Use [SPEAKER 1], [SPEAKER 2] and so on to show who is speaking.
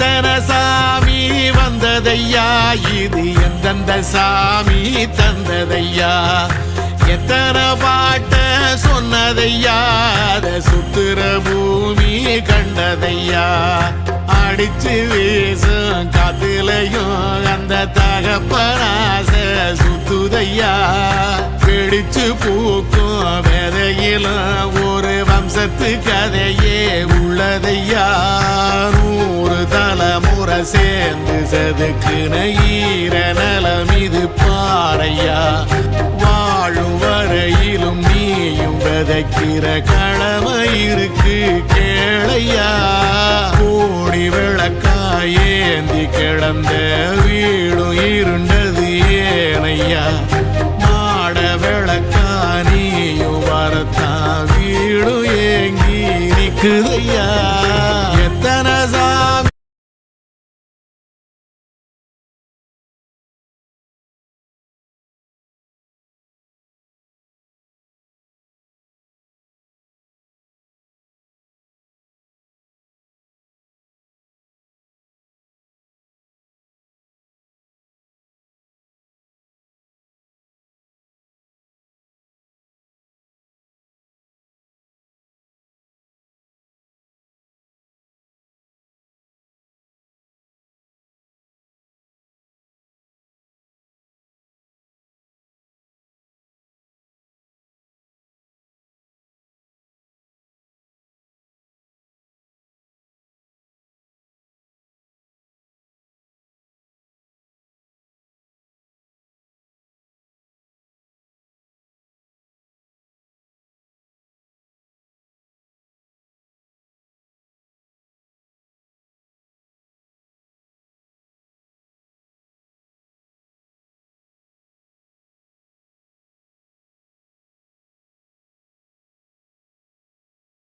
[SPEAKER 1] எத்தனை சாமி வந்ததையா, இது எந்தெந்த சாமி தந்ததையா, எத்தனை பாட்ட சொன்னதையா, அத சுத்துற பூமி கண்டதையா, அடிச்சு வீசும் காத்துலையும் அந்த தகப்பனாச சுத்துதையா, பிடிச்சு பூக்கும் விதையிலும் ஒரு வம்சத்து கதையே உள்ளதையா, 100 தலைமுறை சேர்ந்து செதுக்குன ஈர நலம் இது பாறையா, வாழும் வரையிலும் நீயும் விதைக்கிற கடமை இருக்கு கேளையா, கோடி விளக்காயேந்தி கிடந்த வீடும் இருண்டது ஏனையா, மாட விளக்கா நீயும் வரத்தான் வீடும் ஏங்கி நிக்குதையா.